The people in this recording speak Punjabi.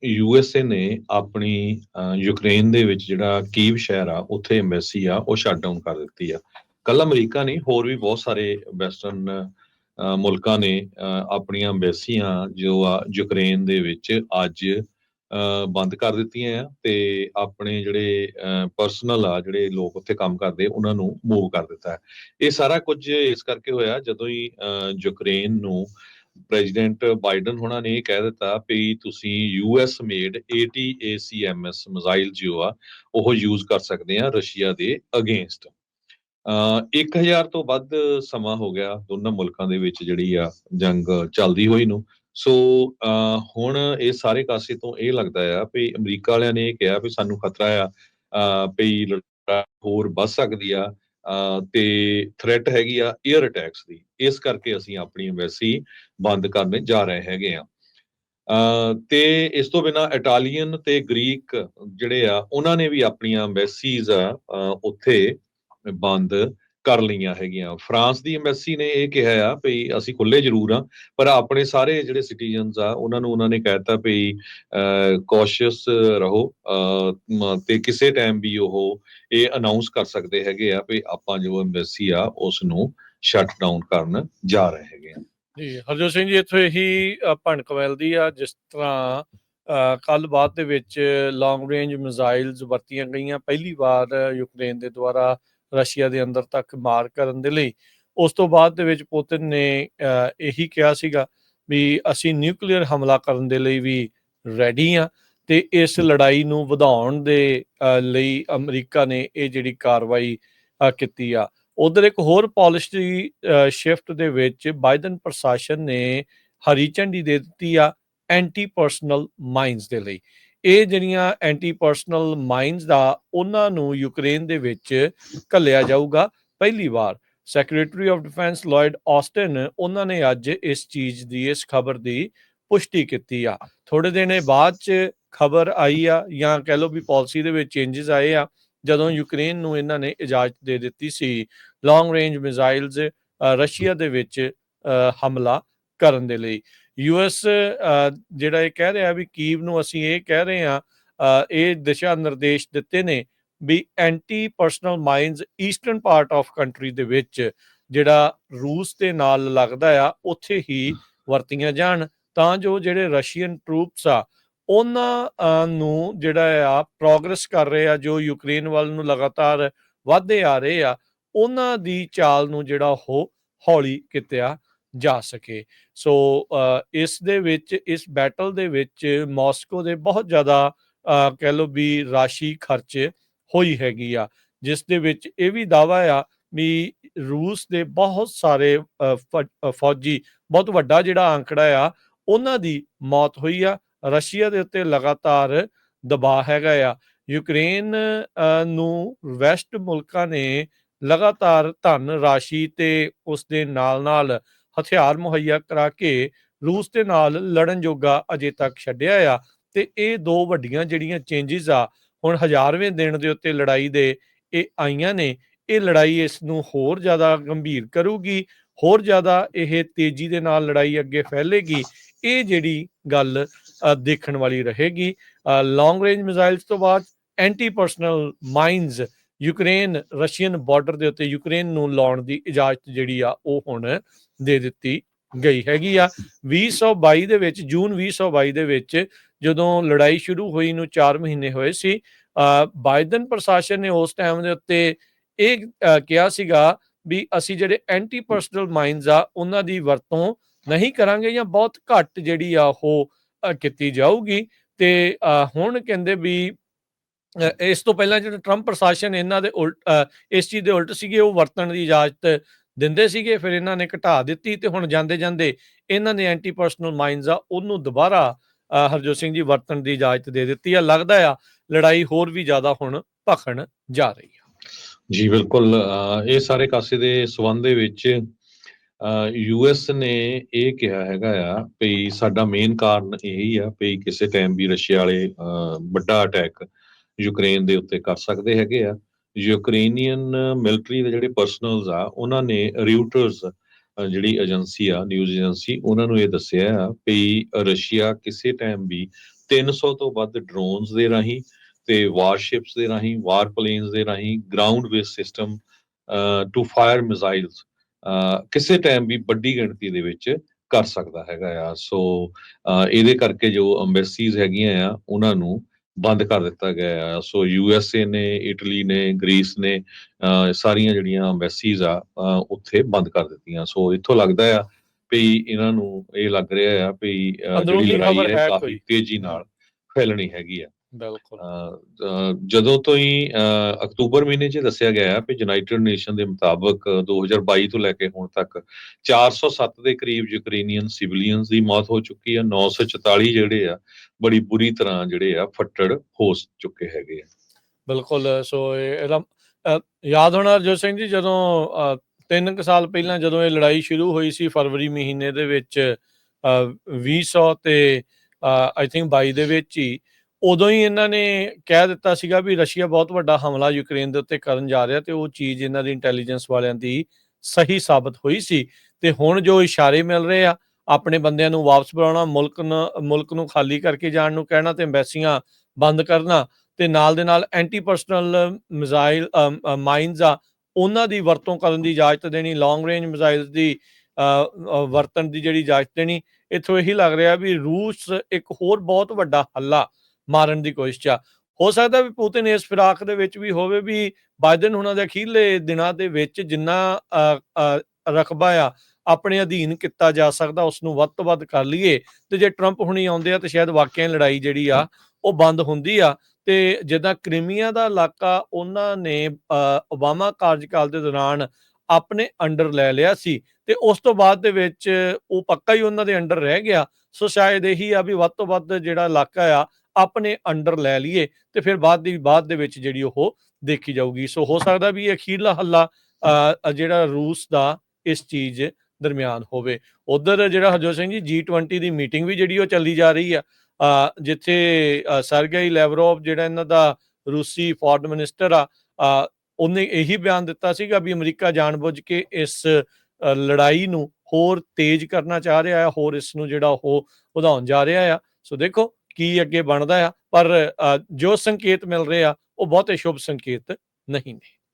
USA ਨੇ ਆਪਣੀ ਯੂਕਰੇਨ ਦੇ ਵਿੱਚ ਜਿਹੜਾ ਕੀਵ ਸ਼ਹਿਰ ਆ ਉੱਥੇ ਐਮਬੈਸੀ ਆ ਉਹ ਸ਼ਟ ਡਾਊਨ ਕਰ ਦਿੱਤੀ ਆ। ਕੱਲ ਅਮਰੀਕਾ ਨਹੀਂ, ਹੋਰ ਵੀ ਬਹੁਤ ਸਾਰੇ ਵੈਸਟਰਨ ਮੁਲਕਾਂ ਨੇ ਆਪਣੀਆਂ ਐਮਬੈਸੀਆਂ ਜੋ ਆ ਯੂਕਰੇਨ ਦੇ ਵਿੱਚ ਅੱਜ ਬੰਦ ਕਰ ਦਿੱਤੀਆਂ ਆ, ਤੇ ਆਪਣੇ ਜਿਹੜੇ ਪਰਸਨਲ ਆ, ਜਿਹੜੇ ਲੋਕ ਉੱਥੇ ਕੰਮ ਕਰਦੇ, ਉਹਨਾਂ ਨੂੰ ਮੂਵ ਕਰ ਦਿੱਤਾ ਹੈ। ਇਹ ਸਾਰਾ ਕੁਝ ਇਸ ਕਰਕੇ ਹੋਇਆ ਜਦੋਂ ਹੀ ਯੂਕਰੇਨ ਨੂੰ ਪ੍ਰੈਜ਼ੀਡੈਂਟ ਬਾਈਡਨ ਹੋਣਾ ਨੇ ਇਹ ਕਹਿ ਦਿੱਤਾ ਵੀ ਤੁਸੀਂ US ਮੇਡ ATACMS ਮਿਜ਼ਾਈਲ ਜੋ ਆ ਉਹ ਯੂਜ਼ ਕਰ ਸਕਦੇ ਆ ਰਸ਼ੀਆ ਦੇ ਅਗੇਂਸਟ। 1000 ਤੋਂ ਵੱਧ ਸਮਾਂ ਹੋ ਗਿਆ ਦੋਨਾਂ ਮੁਲਕਾਂ ਦੇ ਵਿੱਚ ਜਿਹੜੀ ਆ ਜੰਗ ਚੱਲਦੀ ਹੋਈ ਨੂੰ। ਸੋ ਹੁਣ ਇਹ ਸਾਰੇ ਕਾਸੇ ਤੋਂ ਇਹ ਲੱਗਦਾ ਆ ਵੀ ਅਮਰੀਕਾ ਵਾਲਿਆਂ ਨੇ ਇਹ ਕਿਹਾ ਵੀ ਸਾਨੂੰ ਖਤਰਾ ਆ ਵੀ ਲੜਾਈ ਹੋਰ ਵੱਧ ਸਕਦੀ ਆ, ਤੇ ਥ੍ਰੈਟ ਹੈਗੀ ਆ 에ਅਰ ਅਟੈਕਸ ਦੀ। ਇਸ ਕਰਕੇ ਅਸੀਂ ਆਪਣੀ ਐਮਬੈਸੀ ਬੰਦ ਕਰਨ ਜਾ ਰਹੇ ਹੈਗੇ ਆ। ਤੇ ਇਸ ਤੋਂ ਬਿਨਾਂ ਇਟਾਲੀਅਨ ਤੇ ਗ੍ਰੀਕ ਜਿਹੜੇ ਆ ਉਹਨਾਂ ਨੇ ਵੀ ਆਪਣੀਆਂ ਐਮਬੈਸੀਜ਼ ਆ ਉੱਥੇ ਬੰਦ ਕਰ ਲਈਆਂ ਹੈਗੀਆਂ। ਫਰਾਂਸ ਦੀ ਐਮਬੈਸੀ ਨੇ ਇਹ ਕਿਹਾ ਆ ਵੀ ਅਸੀਂ ਖੁੱਲੇ ਜ਼ਰੂਰ ਆ, ਪਰ ਆਪਣੇ ਸਾਰੇ ਜਿਹੜੇ ਸਿਟੀਜ਼ਨਸ ਆ ਉਹਨਾਂ ਨੇ ਕਹਿਤਾ ਵੀ ਕੌਸ਼ੀਅਸ ਰਹੋ, ਤੇ ਕਿਸੇ ਟਾਈਮ ਵੀ ਉਹ ਇਹ ਅਨਾਉਂਸ ਕਰ ਸਕਦੇ ਹੈਗੇ ਆ ਵੀ ਆਪਾਂ ਜੋ ਐਮਬੈਸੀ ਆ ਉਸ ਨੂੰ ਸ਼ਟ ਡਾਊਨ ਕਰਨ ਜਾ ਰਹੇ ਹੈਗੇ ਆ। ਜੀ ਹਰਜੋਤ ਸਿੰਘ ਜੀ, ਇੱਥੋਂ ਇਹੀ ਭਣਕ ਮਿਲਦੀ ਆ ਜਿਸ ਤਰ੍ਹਾਂ ਕੱਲ ਬਾਅਦ ਦੇ ਵਿੱਚ ਲੌਂਗ ਰੇਂਜ ਮਿਜ਼ਾਈਲਸ ਵਰਤੀਆਂ ਗਈਆਂ ਪਹਿਲੀ ਵਾਰ ਯੂਕਰੇਨ ਦੇ ਦੁਆਰਾ ਰਸ਼ੀਆ ਦੇ ਅੰਦਰ ਤੱਕ ਮਾਰ ਕਰਨ ਦੇ ਲਈ। ਉਸ ਤੋਂ ਬਾਅਦ ਦੇ ਵਿੱਚ ਪੁਤਿਨ ਨੇ ਇਹੀ ਕਿਹਾ ਸੀਗਾ ਵੀ ਅਸੀਂ ਨਿਊਕਲੀਅਰ ਹਮਲਾ ਕਰਨ ਦੇ ਲਈ ਵੀ ਰੈਡੀ ਹਾਂ, ਤੇ ਇਸ ਲੜਾਈ ਨੂੰ ਵਧਾਉਣ ਦੇ ਲਈ ਅਮਰੀਕਾ ਨੇ ਇਹ ਜਿਹੜੀ ਕਾਰਵਾਈ ਕੀਤੀ ਆ। ਉਧਰ ਇੱਕ ਹੋਰ ਪਾਲਿਸੀ ਸ਼ਿਫਟ ਦੇ ਵਿੱਚ ਬਾਈਡਨ ਪ੍ਰਸ਼ਾਸਨ ਨੇ ਹਰੀ ਝੰਡੀ ਦੇ ਦਿੱਤੀ ਆ ਐਂਟੀ ਪਰਸਨਲ ਮਾਈਨਸ ਦੇ ਲਈ। ਇਹ ਜਿਹੜੀਆਂ ਐਂਟੀ ਪਰਸਨਲ ਮਾਈਨਸ ਦਾ ਉਹਨਾਂ ਨੂੰ ਯੂਕਰੇਨ ਦੇ ਵਿੱਚ ਘੱਲਿਆ ਜਾਊਗਾ ਪਹਿਲੀ ਵਾਰ। Secretary of defence Lloyd Austin ਉਹਨਾਂ ਨੇ ਅੱਜ ਇਸ ਚੀਜ਼ ਦੀ, ਇਸ ਖਬਰ ਦੀ ਪੁਸ਼ਟੀ ਕੀਤੀ ਆ। ਥੋੜੇ ਦਿਨ ਬਾਅਦ ਚ ਖਬਰ ਆਈ ਆ, ਜਾਂ ਕਹਿ ਲਓ ਵੀ ਪਾਲਿਸੀ ਦੇ ਵਿੱਚ ਚੇਂਜਸ ਆਏ ਆ, ਜਦੋਂ ਯੂਕਰੇਨ ਨੂੰ ਇਹਨਾਂ ਨੇ ਇਜਾਜ਼ਤ ਦੇ ਦਿੱਤੀ ਸੀ ਲੌਂਗ ਰੇਂਜ ਮਿਜ਼ਾਈਲਸ ਰਸ਼ੀਆ ਦੇ ਵਿੱਚ ਹਮਲਾ ਕਰਨ ਦੇ ਲਈ। US ਜਿਹੜਾ ਇਹ ਕਹਿ ਰਿਹਾ ਵੀ ਕੀਵ ਨੂੰ ਅਸੀਂ ਇਹ ਕਹਿ ਰਹੇ ਹਾਂ, ਇਹ ਦਿਸ਼ਾ ਨਿਰਦੇਸ਼ ਦਿੱਤੇ ਨੇ ਵੀ anti personnel mines eastern part of country ਦੇ ਵਿੱਚ ਜਿਹੜਾ ਰੂਸ ਦੇ ਨਾਲ ਲੱਗਦਾ ਆ ਉੱਥੇ ਹੀ ਵਰਤੀਆਂ ਜਾਣ, ਤਾਂ ਜੋ ਜਿਹੜੇ ਰਸ਼ੀਅਨ ਟਰੂਪਸ ਆ ਉਹਨਾਂ ਨੂੰ ਜਿਹੜਾ ਆ ਪ੍ਰੋਗਰੈਸ ਕਰ ਰਹੇ ਆ, ਜੋ ਯੂਕਰੇਨ ਵੱਲ ਨੂੰ ਲਗਾਤਾਰ ਵੱਧਦੇ ਆ ਰਹੇ ਆ, ਉਹਨਾਂ ਦੀ ਚਾਲ ਨੂੰ ਜਿਹੜਾ ਉਹ ਹੌਲੀ ਕੀਤਾ ਜਾ ਸਕੇ। ਸੋ ਇਸ ਦੇ ਵਿੱਚ, ਇਸ ਬੈਟਲ ਦੇ ਵਿੱਚ ਮਾਸਕੋ ਦੇ ਬਹੁਤ ਜ਼ਿਆਦਾ ਕਹਿ ਲਓ ਵੀ ਰਾਸ਼ੀ ਖਰਚ ਹੋਈ ਹੈਗੀ ਆ, ਜਿਸ ਦੇ ਵਿੱਚ ਇਹ ਵੀ ਦਾਅਵਾ ਆ ਵੀ ਰੂਸ ਦੇ ਬਹੁਤ ਸਾਰੇ ਫੌਜੀ, ਬਹੁਤ ਵੱਡਾ ਜਿਹੜਾ ਅੰਕੜਾ ਆ ਉਹਨਾਂ ਦੀ ਮੌਤ ਹੋਈ ਆ। ਰਸ਼ੀਆ ਦੇ ਉੱਤੇ ਲਗਾਤਾਰ ਦਬਾਅ ਹੈਗਾ ਆ। ਯੂਕਰੇਨ ਨੂੰ ਵੈਸਟ ਮੁਲਕਾਂ ਨੇ ਲਗਾਤਾਰ ਧਨ ਰਾਸ਼ੀ ਤੇ ਉਸ ਦੇ ਨਾਲ ਹਥਿਆਰ ਮੁਹੱਈਆ ਕਰਾ ਕੇ ਰੂਸ ਦੇ ਨਾਲ ਲੜਨ ਜੋਗਾ ਅਜੇ ਤੱਕ ਛੱਡਿਆ ਆ। ਤੇ ਇਹ ਦੋ ਵੱਡੀਆਂ ਜਿਹੜੀਆਂ ਚੇਂਜਸ ਆ ਹੁਣ 1000ਵੇਂ ਦਿਨ ਦੇ ਉੱਤੇ ਲੜਾਈ ਦੇ ਇਹ ਆਈਆਂ ਨੇ। ਇਹ ਲੜਾਈ ਇਸ ਨੂੰ ਹੋਰ ਜ਼ਿਆਦਾ ਗੰਭੀਰ ਕਰੂਗੀ, ਹੋਰ ਜ਼ਿਆਦਾ ਇਹ ਤੇਜ਼ੀ ਦੇ ਨਾਲ ਲੜਾਈ ਅੱਗੇ ਫੈਲੇਗੀ। ਇਹ ਜਿਹੜੀ ਗੱਲ ਦੇਖਣ ਵਾਲੀ ਰਹੇਗੀ। ਲੌਂਗ ਰੇਂਜ ਮਿਜ਼ਾਈਲਸ ਤੋਂ ਬਾਅਦ anti personnel minus Ukraine Russian border ਦੇ ਉੱਤੇ ਯੂਕਰੇਨ ਨੂੰ ਲਾਉਣ ਦੀ ਇਜਾਜ਼ਤ ਜਿਹੜੀ ਆ ਉਹ ਹੁਣ ਦੇ ਦਿੱਤੀ ਗਈ ਹੈਗੀ ਆ। 2022 ਦੇ ਵਿੱਚ, ਜੂਨ 2022 ਦੇ ਵਿੱਚ ਜਦੋਂ ਲੜਾਈ ਸ਼ੁਰੂ ਹੋਈ ਨੂੰ 4 ਮਹੀਨੇ ਹੋਏ ਸੀ, ਬਾਈਡਨ ਪ੍ਰਸ਼ਾਸਨ ਨੇ ਉਸ ਟਾਈਮ ਦੇ ਉੱਤੇ ਇਹ ਕਿਹਾ ਸੀਗਾ ਵੀ ਅਸੀਂ ਜਿਹੜੇ ਐਂਟੀ ਪਰਸਨਲ ਮਾਈਨਸ ਆ ਉਹਨਾਂ ਦੀ ਵਰਤੋਂ ਨਹੀਂ ਕਰਾਂਗੇ, ਜਾਂ ਬਹੁਤ ਘੱਟ ਜਿਹੜੀ ਆ ਉਹ ਕੀਤੀ ਜਾਊਗੀ। ਤੇ ਹੁਣ ਕਹਿੰਦੇ ਵੀ ਇਸ ਤੋਂ ਪਹਿਲਾਂ ਜਿਹੜਾ ਟਰੰਪ ਪ੍ਰਸ਼ਾਸਨ ਇਹਨਾਂ ਦੇ ਉਲਟ, ਇਸ ਚੀਜ਼ ਦੇ ਉਲਟ ਸੀਗੇ, ਉਹ ਵਰਤਣ ਦੀ ਇਜਾਜ਼ਤ ਦਿੰਦੇ ਸੀਗੇ, ਫਿਰ ਇਹਨਾਂ ਨੇ ਘਟਾ ਦਿੱਤੀ ਤੇ ਹੁਣ ਜਾਂਦੇ ਜਾਂਦੇ ਇਹਨਾਂ ਨੇ ਐਂਟੀ ਪਰਸਨਲ ਮਾਈਨਸ ਆ ਉਹਨੂੰ ਦੁਬਾਰਾ ਹਰਜੋਤ ਸਿੰਘ ਜੀ ਵਰਤਣ ਦੀ ਇਜਾਜ਼ਤ ਦੇ ਦਿੱਤੀ ਆ। ਲੱਗਦਾ ਆ ਲੜਾਈ ਹੋਰ ਵੀ ਜ਼ਿਆਦਾ ਹੁਣ ਭਖਣ ਜਾ ਰਹੀ ਆ। ਜੀ ਬਿਲਕੁਲ, ਇਹ ਸਾਰੇ ਕਾਸੇ ਦੇ ਸਬੰਧ ਦੇ ਵਿੱਚ US ਨੇ ਇਹ ਕਿਹਾ ਹੈਗਾ ਆ ਵੀ ਸਾਡਾ ਮੇਨ ਕਾਰਨ ਇਹੀ ਆ ਵੀ ਕਿਸੇ ਟਾਈਮ ਵੀ ਰਸ਼ੀਆ ਵਾਲੇ ਵੱਡਾ ਅਟੈਕ ਯੂਕਰੇਨ ਦੇ ਉੱਤੇ ਕਰ ਸਕਦੇ ਹੈਗੇ ਆ। ਯੂਕਰੇਨੀਅਨ ਮਿਲਟਰੀ ਦੇ ਜਿਹੜੇ ਪਰਸਨਲਸ ਆ ਉਹਨਾਂ ਨੇ ਰਿਊਟਰਸ ਜਿਹੜੀ ਏਜੰਸੀ ਆ, ਨਿਊਜ਼ ਏਜੰਸੀ, ਉਹਨਾਂ ਨੂੰ ਇਹ ਦੱਸਿਆ ਆ ਵੀ ਰਸ਼ੀਆ ਕਿਸੇ ਟਾਈਮ ਵੀ 300 ਤੋਂ ਵੱਧ ਡਰੋਨਸ ਦੇ ਰਾਹੀਂ ਤੇ ਵਾਰਸ਼ਿਪਸ ਦੇ ਰਾਹੀਂ, ਵਾਰ ਪਲੇਨਸ ਦੇ ਰਾਹੀਂ, ground base system to fire missiles ਕਿਸੇ ਟਾਈਮ ਵੀ ਵੱਡੀ ਗਿਣਤੀ ਦੇ ਵਿੱਚ ਕਰ ਸਕਦਾ ਹੈਗਾ ਆ। ਸੋ ਇਹਦੇ ਕਰਕੇ ਜੋ ਅੰਬੈਸੀਜ਼ ਹੈਗੀਆਂ ਆ ਉਹਨਾਂ ਨੂੰ ਬੰਦ ਕਰ ਦਿੱਤਾ ਗਿਆ ਆ। ਸੋ USA ਨੇ, ਇਟਲੀ ਨੇ, ਗ੍ਰੀਸ ਨੇ, ਸਾਰੀਆਂ ਜਿਹੜੀਆਂ ਅੰਬੈਸੀਜ਼ ਆ ਉੱਥੇ ਬੰਦ ਕਰ ਦਿੱਤੀਆਂ। ਸੋ ਇੱਥੋਂ ਲੱਗਦਾ ਆ ਵੀ ਇਹਨਾਂ ਨੂੰ ਇਹ ਲੱਗ ਰਿਹਾ ਆ ਵੀ ਜਿਹੜੀ ਅੰਦਰੂਨੀ ਲੜਾਈ ਖਬਰ ਹੈ ਹੈ ਕਾਫੀ ਕੋਈ। ਤੇਜ਼ੀ ਨਾਲ ਫੈਲਣੀ ਹੈਗੀ ਆ। ਬਿਲਕੁਲ ਜਦੋਂ ਤੋਂ ਹੀ ਅਕਤੂਬਰ ਮਹੀਨੇ 'ਚ ਦੱਸਿਆ ਗਿਆ ਹੈ ਵੀ ਯੂਨਾਈਟਿਡ ਨੇਸ਼ਨ ਦੇ ਮੁਤਾਬਕ 2022 ਤੋਂ ਲੈ ਕੇ ਹੁਣ ਤੱਕ 407 ਦੇ ਕਰੀਬ ਯੂਕਰੇਨੀਅਨ ਸਿਵਲੀਅਨਸ ਦੀ ਮੌਤ ਹੋ ਚੁੱਕੀ ਆ। 944 ਜਿਹੜੇ ਆ ਬੜੀ ਬੁਰੀ ਤਰ੍ਹਾਂ ਜਿਹੜੇ ਆ ਫੱਟੜ ਹੋ ਚੁੱਕੇ ਹੈਗੇ ਆ। ਬਿਲਕੁਲ। ਸੋ ਇਹਦਾ ਯਾਦ ਹੋਣਾ ਹਰਜੋਤ ਸਿੰਘ ਜੀ, ਜਦੋਂ 3 ਸਾਲ ਪਹਿਲਾਂ ਜਦੋਂ ਇਹ ਲੜਾਈ ਸ਼ੁਰੂ ਹੋਈ ਸੀ ਫਰਵਰੀ ਮਹੀਨੇ ਦੇ ਵਿੱਚ 2000 ਤੇ ਆਈ ਥਿੰਕ 22 ਦੇ ਵਿੱਚ ਹੀ, ਉਦੋਂ ਹੀ ਇਹਨਾਂ ਨੇ ਕਹਿ ਦਿੱਤਾ ਸੀਗਾ ਵੀ ਰਸ਼ੀਆ ਬਹੁਤ ਵੱਡਾ ਹਮਲਾ ਯੂਕਰੇਨ ਦੇ ਉੱਤੇ ਕਰਨ ਜਾ ਰਿਹਾ, ਤੇ ਉਹ ਚੀਜ਼ ਇਹਨਾਂ ਦੀ ਇੰਟੈਲੀਜੈਂਸ ਵਾਲਿਆਂ ਦੀ ਸਹੀ ਸਾਬਤ ਹੋਈ ਸੀ। ਤੇ ਹੁਣ ਜੋ ਇਸ਼ਾਰੇ ਮਿਲ ਰਹੇ ਆ, ਆਪਣੇ ਬੰਦਿਆਂ ਨੂੰ ਵਾਪਸ ਬੁਲਾਉਣਾ, ਮੁਲਕ ਨੂੰ ਖਾਲੀ ਕਰਕੇ ਜਾਣ ਨੂੰ ਕਹਿਣਾ, ਤੇ ਐਮਬੈਸੀਆਂ ਬੰਦ ਕਰਨਾ, ਤੇ ਨਾਲ ਦੇ ਨਾਲ ਐਂਟੀ ਪਰਸਨਲ ਮਿਜ਼ਾਈਲ ਮਾਈਨਸ ਆ ਉਹਨਾਂ ਦੀ ਵਰਤੋਂ ਕਰਨ ਦੀ ਇਜਾਜ਼ਤ ਦੇਣੀ, ਲੌਂਗ ਰੇਂਜ ਮਿਜ਼ਾਈਲਸ ਦੀ ਵਰਤਣ ਦੀ ਜਿਹੜੀ ਇਜਾਜ਼ਤ ਦੇਣੀ। ਇੱਥੋਂ ਇਹੀ ਲੱਗ ਰਿਹਾ ਵੀ ਰੂਸ ਇੱਕ ਹੋਰ ਬਹੁਤ ਵੱਡਾ ਹੱਲਾ ਮਾਰਨ ਦੀ ਕੋਸ਼ਿਸ਼ 'ਚ ਆ। ਹੋ ਸਕਦਾ ਵੀ ਪੁਤਿਨ ਇਸ ਫਿਰਾਕ ਦੇ ਵਿੱਚ ਵੀ ਹੋਵੇ ਵੀ ਬਾਈਡਨ ਹੁਣਾਂ ਦੇ ਅਖੀਰਲੇ ਦਿਨਾਂ ਦੇ ਵਿੱਚ ਜਿੰਨਾ ਰਕਬਾ ਆ ਆਪਣੇ ਅਧੀਨ ਕੀਤਾ ਜਾ ਸਕਦਾ ਉਸਨੂੰ ਵੱਧ ਤੋਂ ਵੱਧ ਕਰ ਲਈਏ, ਤੇ ਜੇ ਟਰੰਪ ਹੁਣੀ ਆਉਂਦੇ ਆ ਤੇ ਸ਼ਾਇਦ ਵਾਕਿਆ ਲੜਾਈ ਜਿਹੜੀ ਆ ਉਹ ਬੰਦ ਹੁੰਦੀ ਆ। ਤੇ ਜਿੱਦਾਂ ਕ੍ਰੀਮੀਆ ਦਾ ਇਲਾਕਾ ਉਹਨਾਂ ਨੇ ਓਬਾਮਾ ਕਾਰਜਕਾਲ ਦੇ ਦੌਰਾਨ ਆਪਣੇ ਅੰਡਰ ਲੈ ਲਿਆ ਸੀ, ਤੇ ਉਸ ਤੋਂ ਬਾਅਦ ਦੇ ਵਿੱਚ ਉਹ ਪੱਕਾ ਹੀ ਉਹਨਾਂ ਦੇ ਅੰਡਰ ਰਹਿ ਗਿਆ। ਸੋ ਸ਼ਾਇਦ ਇਹੀ ਆ ਵੀ ਵੱਧ ਤੋਂ ਵੱਧ ਜਿਹੜਾ ਇਲਾਕਾ ਆ ਆਪਣੇ ਅੰਡਰ ਲੈ ਲਈਏ, ਤੇ ਫਿਰ ਬਾਅਦ ਦੇ ਵਿੱਚ ਜਿਹੜੀ ਉਹ ਦੇਖੀ ਜਾਊਗੀ। ਸੋ ਹੋ ਸਕਦਾ ਵੀ ਅਖੀਰਲਾ ਹੱਲਾ ਜਿਹੜਾ ਰੂਸ ਦਾ ਇਸ ਚੀਜ਼ ਦਰਮਿਆਨ ਹੋਵੇ। ਉਧਰ ਜਿਹੜਾ ਹਰਜੋਤ ਸਿੰਘ ਜੀ G20 ਦੀ ਮੀਟਿੰਗ ਵੀ ਜਿਹੜੀ ਉਹ ਚੱਲੀ ਜਾ ਰਹੀ ਆ, ਜਿੱਥੇ ਸਰਗੇਈ ਲੈਵਰੋਵ ਜਿਹੜਾ ਇਹਨਾਂ ਦਾ ਰੂਸੀ ਫੋਰਨ ਮਿਨਿਸਟਰ ਆ, ਉਹਨੇ ਇਹੀ ਬਿਆਨ ਦਿੱਤਾ ਸੀਗਾ ਵੀ ਅਮਰੀਕਾ ਜਾਣਬੁੱਝ ਕੇ ਇਸ ਲੜਾਈ ਨੂੰ ਹੋਰ ਤੇਜ਼ ਕਰਨਾ ਚਾਹ ਰਿਹਾ ਆ, ਹੋਰ ਇਸ ਨੂੰ ਜਿਹੜਾ ਉਹ ਵਧਾਉਣ ਜਾ ਰਿਹਾ ਆ। ਸੋ ਦੇਖੋ ਕੀ ਅੱਗੇ ਬਣਦਾ ਆ, ਪਰ ਜੋ ਸੰਕੇਤ ਮਿਲ ਰਹੇ ਆ ਉਹ ਬਹੁਤੇ ਸ਼ੁਭ ਸੰਕੇਤ ਨਹੀਂ ਨੇ।